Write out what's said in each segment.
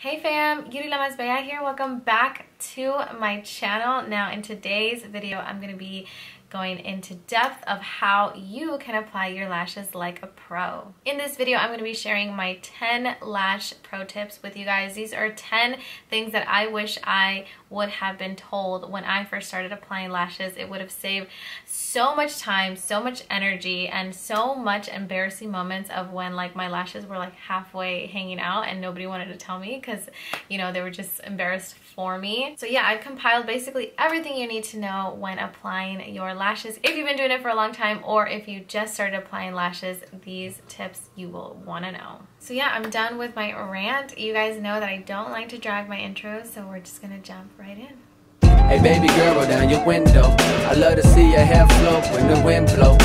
Hey fam, Yuri La Más Bella here. Welcome back to my channel. Now in today's video, I'm going to be going into depth of how you can apply your lashes like a pro. In this video, I'm going to be sharing my 10 lash pro tips with you guys. These are 10 things that I wish I would have been told when I first started applying lashes. It would have saved so much time, so much energy, and so much embarrassing moments of when like my lashes were like halfway hanging out and nobody wanted to tell me because, you know, they were just embarrassed for me. So yeah, I've compiled basically everything you need to know when applying your lashes. If you've been doing it for a long time or if you just started applying lashes, these tips you will want to know. So yeah, I'm done with my rant. You guys know that I don't like to drag my intros, so we're just gonna jump right in. Hey baby girl, roll down your window. I love to see your hair flow when the wind blows.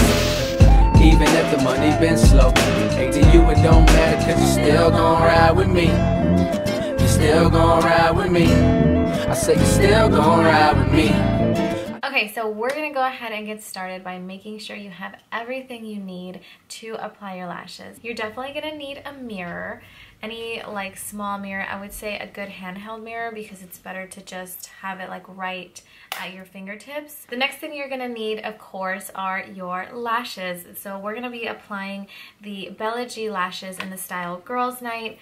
Even if the money been slow, hey, to you it don't matter, cause you still gon' ride with me. You still gon' ride with me. I say you still gon' ride with me. Okay, so we're gonna go ahead and get started by making sure you have everything you need to apply your lashes. You're definitely gonna need a mirror. Any like small mirror, I would say a good handheld mirror because it's better to just have it like right at your fingertips. The next thing you're gonna need, of course, are your lashes. So we're gonna be applying the Bella G lashes in the style Girls Night.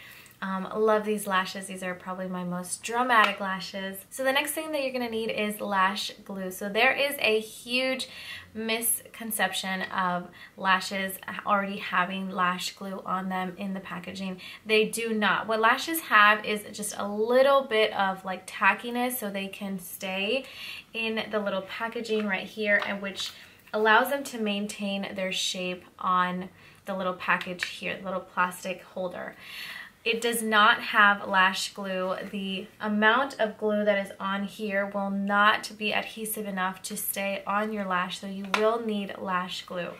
Love these lashes. These are probably my most dramatic lashes. So the next thing that you're gonna need is lash glue. So there is a huge misconception of lashes already having lash glue on them in the packaging. They do not. What lashes have is just a little bit of like tackiness so they can stay in the little packaging right here, and which allows them to maintain their shape on the little package here, the little plastic holder. It does not have lash glue. The amount of glue that is on here will not be adhesive enough to stay on your lash, so you will need lash glue.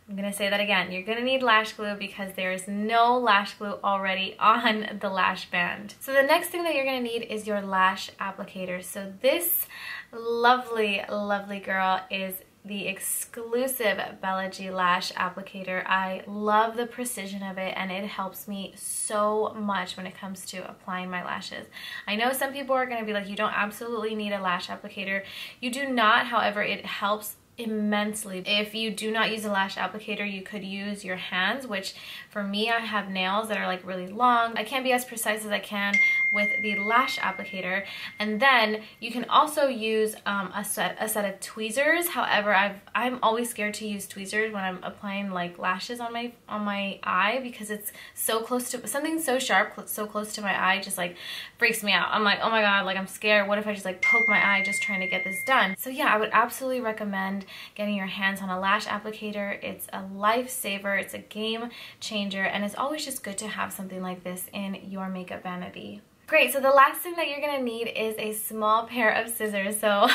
I'm gonna say that again. You're gonna need lash glue because there is no lash glue already on the lash band. So the next thing that you're gonna need is your lash applicator. So this lovely, lovely girl is the exclusive Bella G lash applicator. I love the precision of it and it helps me so much when it comes to applying my lashes. I know some people are going to be like, you don't absolutely need a lash applicator. You do not, however, it helps immensely. If you do not use a lash applicator, you could use your hands, which for me, I have nails that are like really long. I can't be as precise as I can with the lash applicator. And then you can also use a set of tweezers. However, I'm always scared to use tweezers when I'm applying like lashes on my eye because it's so close to something so sharp, so close to my eye, just like freaks me out. I'm like, oh my god, like I'm scared. What if I just like poke my eye just trying to get this done? So yeah, I would absolutely recommend getting your hands on a lash applicator. It's a lifesaver, it's a game changer, and it's always just good to have something like this in your makeup vanity. Great, so the last thing that you're gonna need is a small pair of scissors. So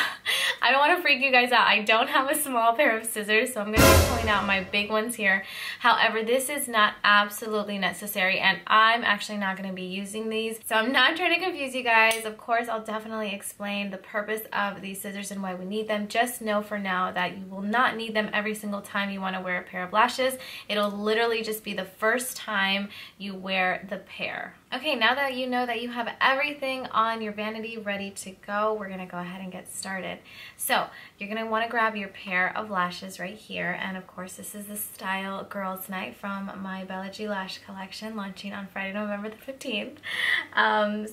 I don't wanna freak you guys out. I don't have a small pair of scissors, so I'm gonna be pulling out my big ones here. However, this is not absolutely necessary, and I'm actually not gonna be using these. So I'm not trying to confuse you guys. Of course, I'll definitely explain the purpose of these scissors and why we need them. Just know for now that you will not need them every single time you wanna wear a pair of lashes. It'll literally just be the first time you wear the pair. Okay, now that you know that you have everything on your vanity ready to go, we're gonna go ahead and get started. So you're gonna wanna grab your pair of lashes right here. And of course, this is the style Girls Night from my Bella G lash collection launching on Friday, November the 15th.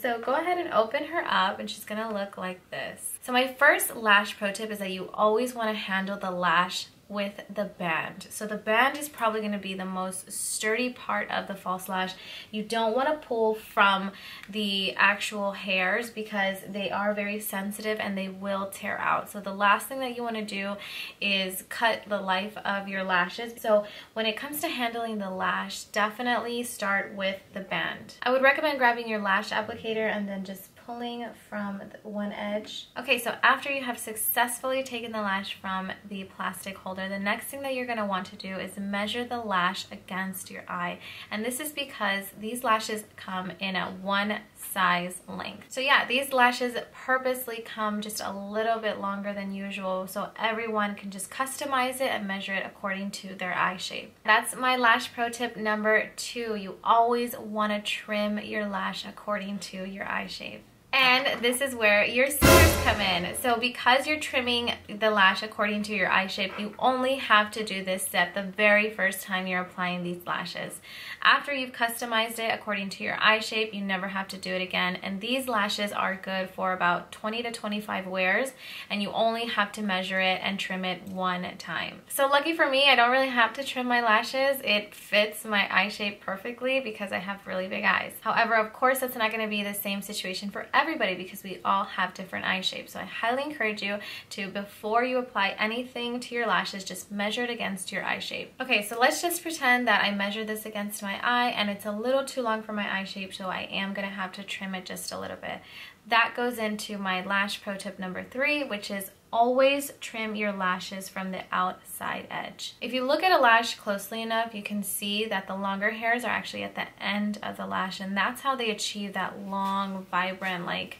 So go ahead and open her up and she's gonna look like this. So my first lash pro tip is that you always wanna handle the lash with the band. So the band is probably going to be the most sturdy part of the false lash. You don't want to pull from the actual hairs because they are very sensitive and they will tear out. So the last thing that you want to do is cut the life of your lashes. So when it comes to handling the lash, definitely start with the band. I would recommend grabbing your lash applicator and then just pulling from one edge. Okay, so after you have successfully taken the lash from the plastic holder, the next thing that you're gonna want to do is measure the lash against your eye. And this is because these lashes come in a 1 size length. So yeah, these lashes purposely come just a little bit longer than usual so everyone can just customize it and measure it according to their eye shape. That's my lash pro tip number 2. You always want to trim your lash according to your eye shape. And this is where your scissors come in. So because you're trimming the lash according to your eye shape, you only have to do this step the very first time you're applying these lashes. After you've customized it according to your eye shape, you never have to do it again. And these lashes are good for about 20 to 25 wears, and you only have to measure it and trim it one time. So lucky for me, I don't really have to trim my lashes. It fits my eye shape perfectly because I have really big eyes. However, of course, that's not going to be the same situation for everybody because we all have different eye shapes. So I highly encourage you to, before you apply anything to your lashes, just measure it against your eye shape. Okay, so let's just pretend that I measure this against my eye and it's a little too long for my eye shape, so I am going to have to trim it just a little bit. That goes into my lash pro tip number 3, which is always trim your lashes from the outside edge. If you look at a lash closely enough, you can see that the longer hairs are actually at the end of the lash, and that's how they achieve that long, vibrant, like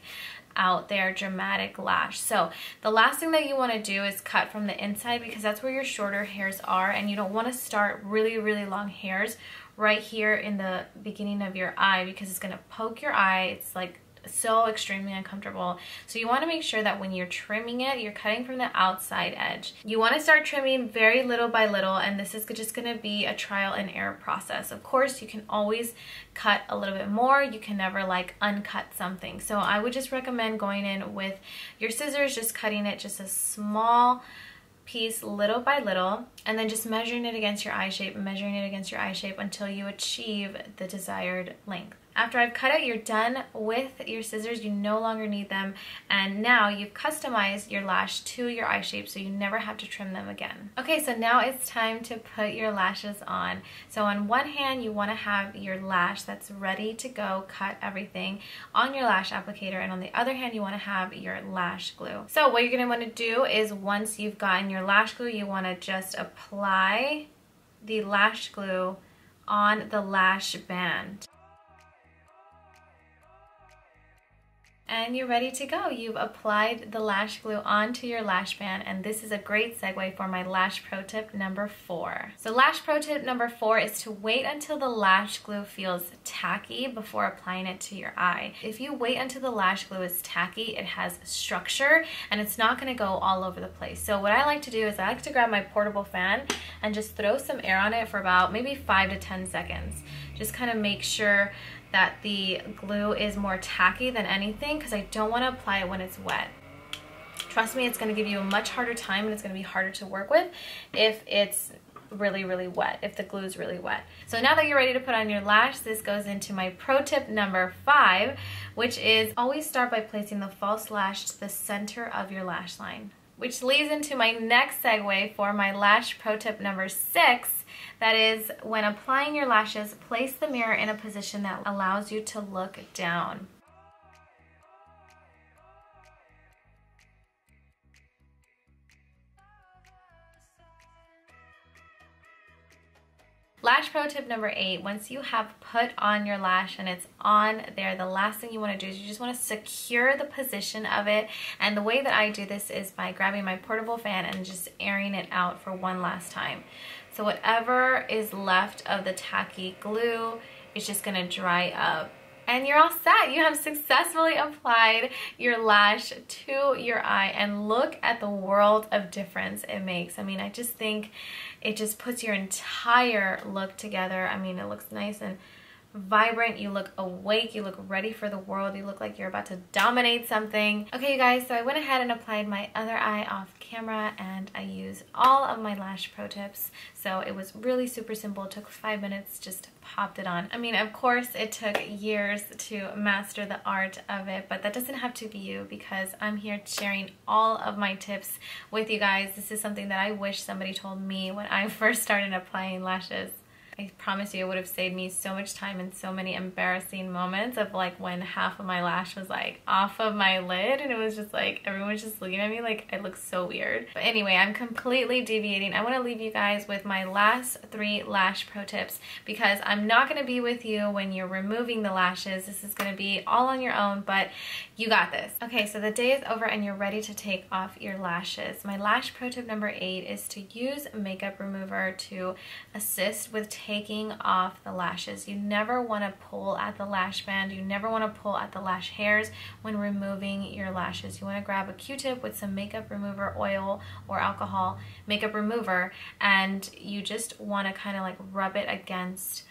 out there dramatic lash. So the last thing that you want to do is cut from the inside because that's where your shorter hairs are, and you don't want to start really long hairs right here in the beginning of your eye because it's going to poke your eye. It's like so extremely uncomfortable. So you want to make sure that when you're trimming it, you're cutting from the outside edge. You want to start trimming very little by little, and this is just going to be a trial and error process. Of course, you can always cut a little bit more. You can never like uncut something. So I would just recommend going in with your scissors, just cutting it just a small piece little by little, and then just measuring it against your eye shape, measuring it against your eye shape until you achieve the desired length. After I've cut it, you're done with your scissors. You no longer need them, and now you've customized your lash to your eye shape so you never have to trim them again. Okay, so now it's time to put your lashes on. So on one hand, you want to have your lash that's ready to go, cut everything on your lash applicator, and on the other hand, you want to have your lash glue. So what you're going to want to do is once you've gotten your lash glue, you want to just apply the lash glue on the lash band. And you're ready to go. You've applied the lash glue onto your lash band, and this is a great segue for my lash pro tip number 4. So lash pro tip number 4 is to wait until the lash glue feels tacky before applying it to your eye. If you wait until the lash glue is tacky, it has structure and it's not going to go all over the place. So what I like to do is I like to grab my portable fan and just throw some air on it for about maybe 5 to 10 seconds. Just kind of make sure that the glue is more tacky than anything because I don't want to apply it when it's wet. Trust me, it's going to give you a much harder time and it's going to be harder to work with if it's really wet, if the glue is really wet. So now that you're ready to put on your lash, this goes into my pro tip number 5, which is always start by placing the false lash to the center of your lash line. Which leads into my next segue for my lash pro tip number 6. That is, when applying your lashes, place the mirror in a position that allows you to look down. Lash pro tip number 8, once you have put on your lash and it's on there, the last thing you want to do is you just want to secure the position of it. And the way that I do this is by grabbing my portable fan and just airing it out for one last time. So whatever is left of the tacky glue is just going to dry up. And you're all set. You have successfully applied your lash to your eye, and look at the world of difference it makes. I mean, I just think it just puts your entire look together. I mean, it looks nice and vibrant, you look awake, you look ready for the world, you look like you're about to dominate something. Okay, you guys, so I went ahead and applied my other eye off camera, and I used all of my lash pro tips. So it was really super simple. It took 5 minutes, just popped it on. I mean, of course, it took years to master the art of it, but that doesn't have to be you because I'm here sharing all of my tips with you guys. This is something that I wish somebody told me when I first started applying lashes. I promise you it would have saved me so much time and so many embarrassing moments of like when half of my lash was like off of my lid and it was just like everyone was just looking at me like I look so weird. But anyway, I'm completely deviating. I want to leave you guys with my last 3 lash pro tips because I'm not going to be with you when you're removing the lashes. This is going to be all on your own, but you got this. Okay, so the day is over and you're ready to take off your lashes. My lash pro tip number 8 is to use makeup remover to assist with taking off the lashes. You never want to pull at the lash band. You never want to pull at the lash hairs when removing your lashes. You want to grab a Q-tip with some makeup remover oil or alcohol makeup remover, and you just want to kind of like rub it against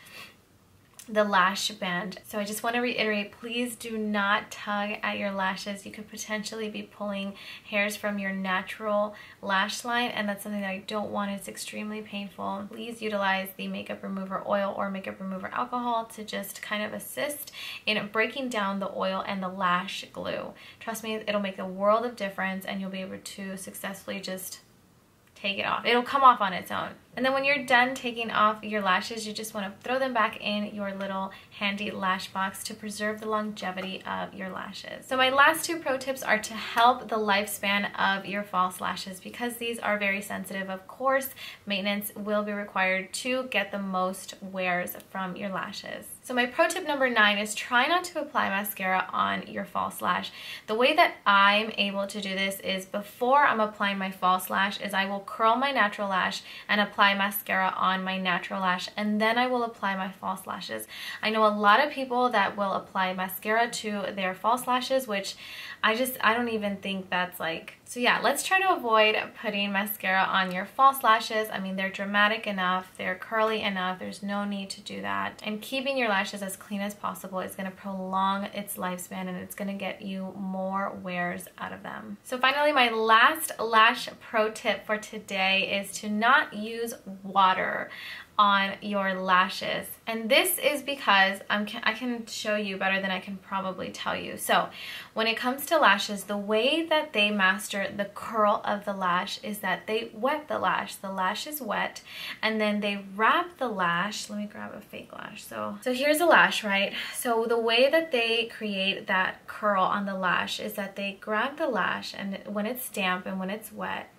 the lash band. So I just want to reiterate, please do not tug at your lashes. You could potentially be pulling hairs from your natural lash line, and that's something that I don't want. It's extremely painful. Please utilize the makeup remover oil or makeup remover alcohol to just kind of assist in breaking down the oil and the lash glue. Trust me, it'll make a world of difference and you'll be able to successfully just take it off. It'll come off on its own. And then when you're done taking off your lashes, you just want to throw them back in your little handy lash box to preserve the longevity of your lashes. So my last 2 pro tips are to help the lifespan of your false lashes. Because these are very sensitive, of course, maintenance will be required to get the most wears from your lashes. So my pro tip number 9 is try not to apply mascara on your false lash. The way that I'm able to do this is before I'm applying my false lash is I will curl my natural lash and apply mascara on my natural lash, and then I will apply my false lashes. I know a lot of people that will apply mascara to their false lashes, which I don't even think that's like, so yeah, let's try to avoid putting mascara on your false lashes. I mean, they're dramatic enough, they're curly enough, there's no need to do that. And keeping your lashes as clean as possible is going to prolong its lifespan and it's going to get you more wears out of them. So finally, my last lash pro tip for today is to not use water on your lashes. And this is because I can show you better than I can probably tell you. So when it comes to lashes, the way that they master the curl of the lash is that they wet the lash. The lash is wet and then they wrap the lash. Let me grab a fake lash. So here's a lash, right? So the way that they create that curl on the lash is that they grab the lash, and when it's damp and when it's wet,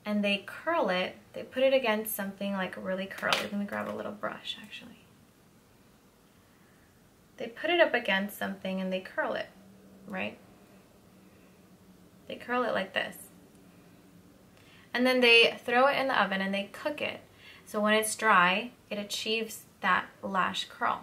and they curl it, they put it against something like really curly. Let me grab a little brush actually. They put it up against something and they curl it, right? They curl it like this. And then they throw it in the oven and they cook it. So when it's dry, it achieves that lash curl.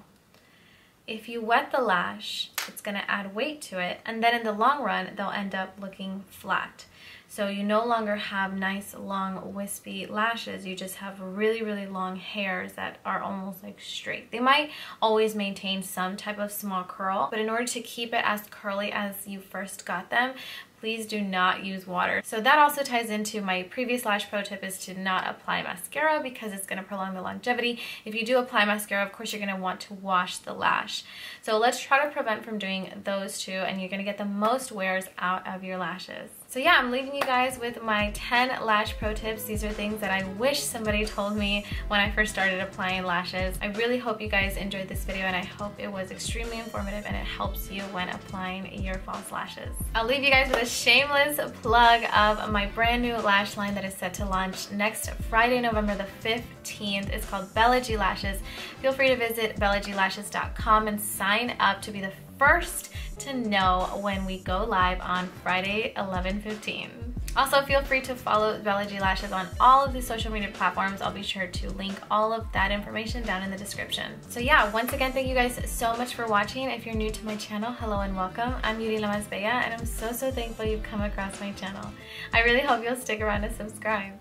If you wet the lash, it's gonna add weight to it, and then in the long run, they'll end up looking flat. So you no longer have nice, long, wispy lashes. You just have really, really long hairs that are almost like straight. They might always maintain some type of small curl, but in order to keep it as curly as you first got them, please do not use water. So that also ties into my previous lash pro tip, is to not apply mascara because it's going to prolong the longevity. If you do apply mascara, of course, you're going to want to wash the lash. So let's try to prevent from doing those 2, and you're going to get the most wears out of your lashes. So yeah, I'm leaving you guys with my 10 lash pro tips. These are things that I wish somebody told me when I first started applying lashes. I really hope you guys enjoyed this video, and I hope it was extremely informative and it helps you when applying your false lashes. I'll leave you guys with a shameless plug of my brand new lash line that is set to launch next Friday, November the 15th. It's called Bella G Lashes. Feel free to visit bellaglashes.com and sign up to be the first to know when we go live on Friday, 11/15. Also, feel free to follow Bella G Lashes on all of the social media platforms. I'll be sure to link all of that information down in the description. So yeah, once again, thank you guys so much for watching. If you're new to my channel, hello and welcome. I'm Yuri La Mas Bella, and I'm so thankful you've come across my channel. I really hope you'll stick around to subscribe.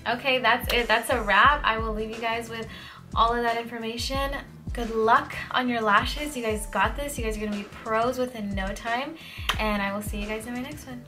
Okay, that's it. That's a wrap. I will leave you guys with all of that information. Good luck on your lashes. You guys got this. You guys are going to be pros within no time. And I will see you guys in my next one.